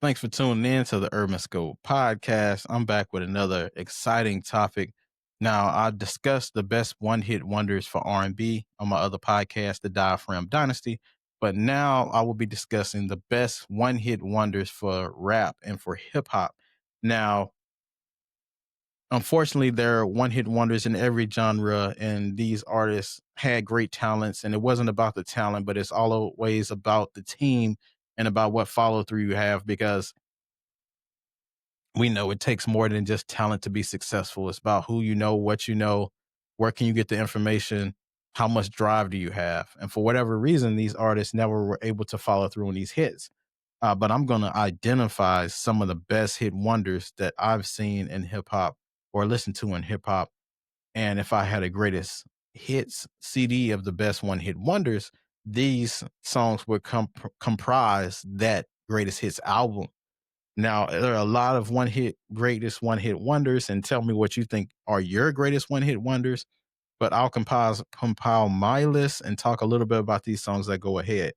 Thanks for tuning in to the Urban Scope podcast. I'm back with another exciting topic. Now, I discussed the best one-hit wonders for R&B on my other podcast, The Diaphragm Dynasty, but now I will be discussing the best one-hit wonders for rap and for hip hop. Now, unfortunately, there are one-hit wonders in every genre, and these artists had great talents, and it wasn't about the talent, but it's always about the team and about what follow through you have because we know it takes more than just talent to be successful. It's about who you know, what you know, where can you get the information, how much drive do you have? And for whatever reason, these artists never were able to follow through on these hits. But I'm going to identify some of the best hit wonders that I've seen in hip hop or listened to in hip hop. And if I had a greatest hits CD of the best one hit wonders, these songs would comprise that greatest hits album. Now, there are a lot of greatest one hit wonders, and tell me what you think are your greatest one hit wonders. But I'll compile my list and talk a little bit about these songs that go ahead.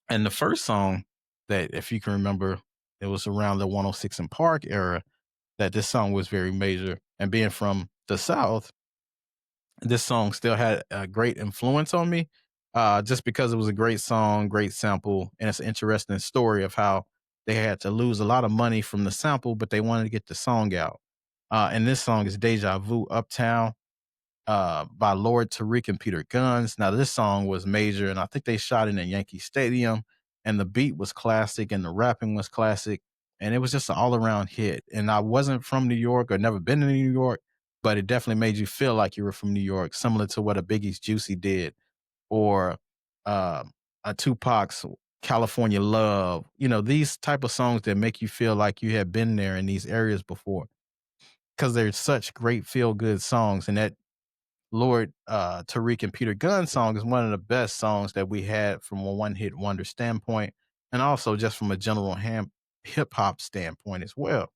And the first song that, if you can remember, it was around the 106 and Park era that this song was very major. And being from the South, this song still had a great influence on me, just because it was a great song, great sample, and it's an interesting story of how they had to lose a lot of money from the sample, but they wanted to get the song out. And this song is Deja Vu Uptown by Lord Tariq and Peter Guns. Now, this song was major, and I think they shot it in Yankee Stadium, and the beat was classic, and the rapping was classic, and it was just an all around hit. And I wasn't from New York or never been to New York, but it definitely made you feel like you were from New York, similar to what a Biggie's Juicy did, or uh, a Tupac's California Love. You know, these type of songs that make you feel like you have been there in these areas before, because they're such great feel good songs, and that Lord Tariq and Peter Gunn song is one of the best songs that we had from a one hit wonder standpoint, and also just from a general hip hop standpoint as well.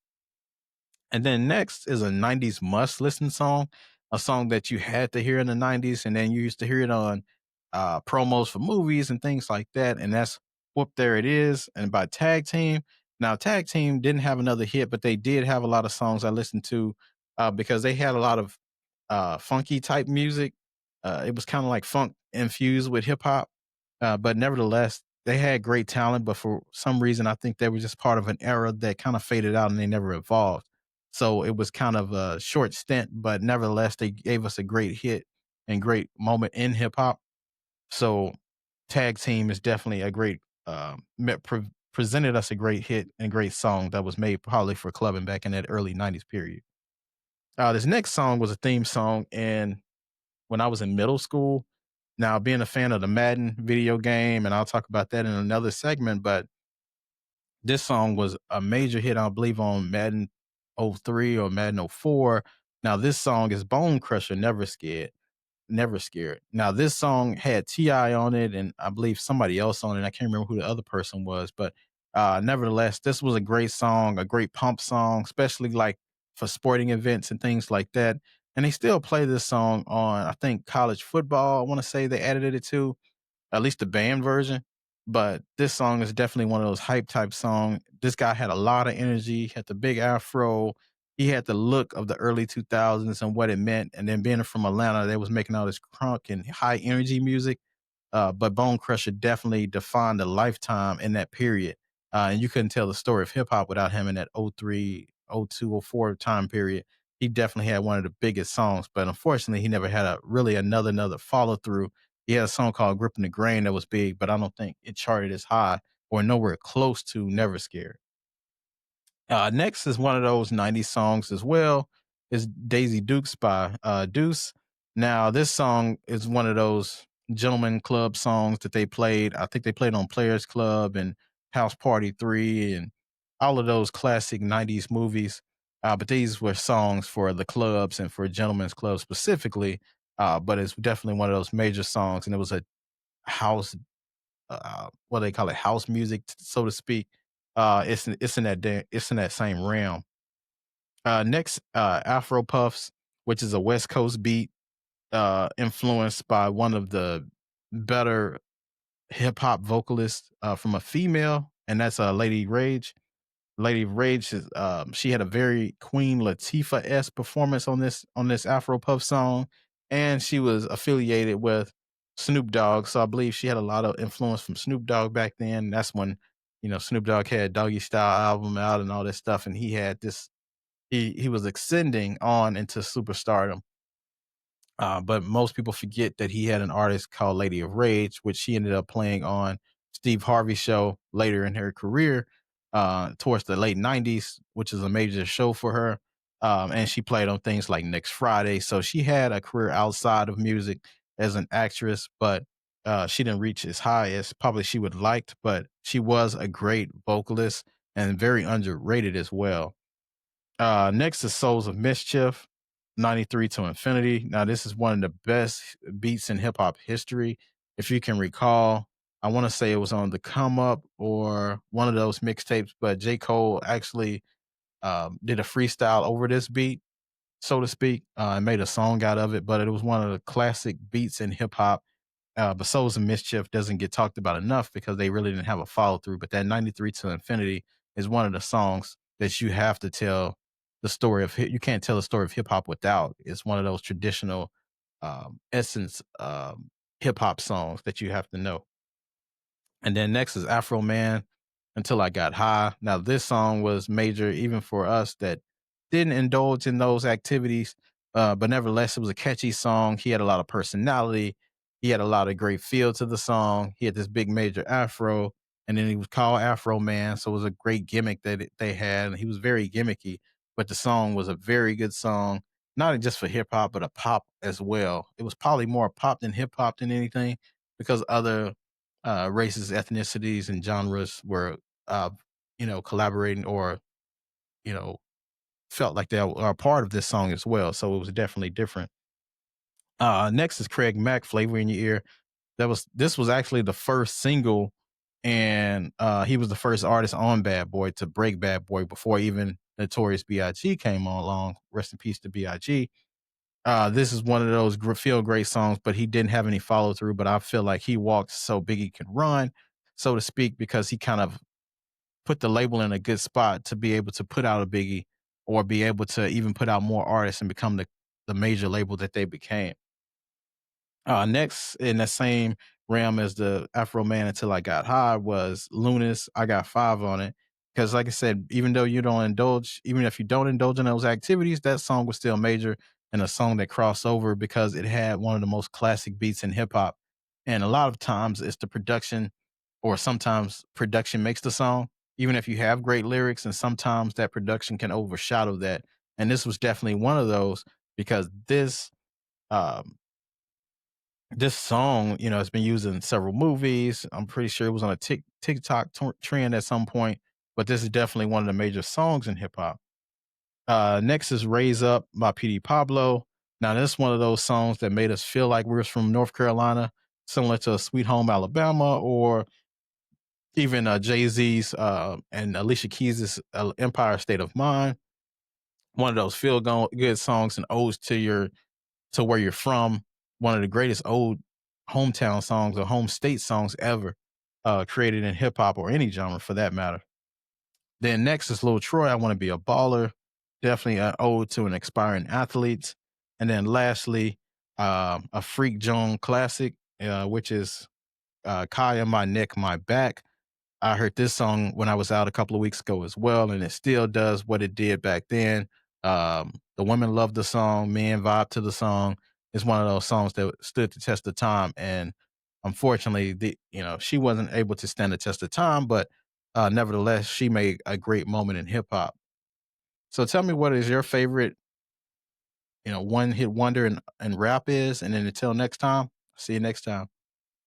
And then next is a 90s must listen song, a song that you had to hear in the 90s, and then you used to hear it on promos for movies and things like that. And that's Whoop There It Is, and by Tag Team. Now, Tag Team didn't have another hit, but they did have a lot of songs I listened to because they had a lot of funky type music. It was kind of like funk infused with hip hop, but nevertheless, they had great talent. But for some reason, I think they were just part of an era that kind of faded out and they never evolved. So it was kind of a short stint, but nevertheless, they gave us a great hit and great moment in hip hop. So Tag Team is definitely a great presented us a great hit and great song that was made probably for clubbing back in that early 90s period. This next song was a theme song, and when I was in middle school. Now, being a fan of the Madden video game, and I'll talk about that in another segment, but this song was a major hit, I believe, on Madden '03 or Madden '04. Now, this song is Bone Crusher, Never Scared. Never Scared. Now, this song had T.I. on it, and I believe somebody else on it. I can't remember who the other person was, but nevertheless, this was a great song, a great pump song, especially like for sporting events and things like that. And they still play this song on, I think, college football. I want to say they added it to at least the band version. But this song is definitely one of those hype type songs. This guy had a lot of energy, had the big afro. He had the look of the early 2000s and what it meant. And then being from Atlanta, they was making all this crunk and high energy music. But Bone Crusher definitely defined a lifetime in that period. And you couldn't tell the story of hip hop without him in that '03, '02, '04 time period. He definitely had one of the biggest songs, but unfortunately, he never had a really another follow through. He had a song called "Gripping the Grain" that was big, but I don't think it charted as high or nowhere close to "Never Scared." Next is one of those '90s songs as well. Is Daisy Dukes by Deuce. Now, this song is one of those gentleman club songs that they played. I think they played on Players Club and House Party 3 and all of those classic '90s movies. But these were songs for the clubs and for gentlemen's clubs specifically. But it's definitely one of those major songs, and it was a house, what they call it, house music, so to speak. It's in that same realm. Next, Afro Puffs, which is a West Coast beat, influenced by one of the better hip hop vocalists from a female. and that's Lady Rage. Lady Rage is she had a very Queen Latifah esque performance on this Afro puff song, and she was affiliated with Snoop Dogg. So I believe she had a lot of influence from Snoop Dogg back then. That's when Snoop Dogg had Doggy Style album out and all this stuff, and he had this he was ascending on into superstardom. But most people forget that he had an artist called Lady of Rage, which she ended up playing on Steve Harvey's show later in her career, towards the late 90s, which is a major show for her. And she played on things like Next Friday. So she had a career outside of music as an actress, but she didn't reach as high as probably she would liked, but she was a great vocalist and very underrated as well. Next is Souls of Mischief, 93 to Infinity. Now, this is one of the best beats in hip hop history. If you can recall, I want to say it was on the Come Up or one of those mixtapes, but J. Cole actually did a freestyle over this beat, so to speak, and made a song out of it. But it was one of the classic beats in hip hop. But Souls of Mischief doesn't get talked about enough because they really didn't have a follow through. But that 93 to Infinity is one of the songs that you have to tell the story of. You can't tell the story of hip hop without. It's one of those traditional essence hip hop songs that you have to know. And then next is Afro Man, Until I Got High. Now, this song was major even for us that didn't indulge in those activities, but nevertheless, it was a catchy song. He had a lot of personality. He had a lot of great feel to the song. He had this big major afro, and then he was called Afro Man. So it was a great gimmick that they had. And he was very gimmicky, but the song was a very good song, not just for hip hop, but a pop as well. It was probably more pop than hip hop than anything because other races, ethnicities, and genres were, uh, collaborating or, you know, felt like they are a part of this song as well. So it was definitely different. Next is Craig Mack, Flavor in Your Ear. This was actually the first single, and he was the first artist on Bad Boy to break Bad Boy before even Notorious B.I.G. came on along. Rest in peace to B.I.G. This is one of those feel great songs, but he didn't have any follow through. But I feel like he walked so Biggie could run, so to speak, because he kind of put the label in a good spot to be able to put out a Biggie or be able to even put out more artists and become the major label that they became. Next in the same realm as the Afro Man Until I Got High was Lunas. I got five on it. Because like I said, even if you don't indulge in those activities, that song was still major and a song that crossed over because it had one of the most classic beats in hip hop. And a lot of times it's the production or sometimes production makes the song, even if you have great lyrics, and sometimes that production can overshadow that. And this was definitely one of those because um, this song, has been used in several movies. I'm pretty sure it was on a TikTok trend at some point, but this is definitely one of the major songs in hip hop. Next is Raise Up by PD Pablo. Now, this is one of those songs that made us feel like we were from North Carolina, similar to Sweet Home Alabama, or even Jay Z's and Alicia Keys' Empire State of Mind. One of those good songs and odes to where you're from. One of the greatest old hometown songs or home state songs ever created in hip hop or any genre for that matter. Then next is Lil Troy, I Want to Be a Baller. Definitely an ode to an aspiring athlete. And then lastly, a Freak Joan classic, which is Kaya, My Neck, My Back. I heard this song when I was out a couple of weeks ago as well, and it still does what it did back then. The women love the song, men vibe to the song. It's one of those songs that stood the test of time, and unfortunately, she wasn't able to stand the test of time, but nevertheless, she made a great moment in hip hop. So, tell me what is your favorite, one hit wonder and rap is, and then until next time, see you next time.